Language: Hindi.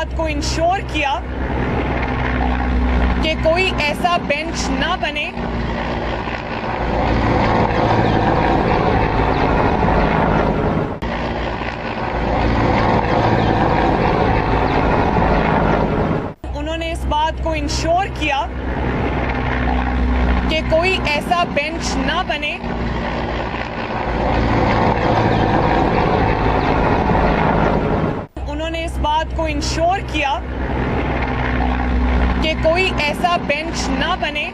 बात को इंश्योर किया कि कोई ऐसा बेंच ना बने उन्होंने इस बात को इंश्योर किया कि कोई ऐसा बेंच ना बने उन्होंने इस बात को इंश्योर किया कि कोई ऐसा बेंच ना बने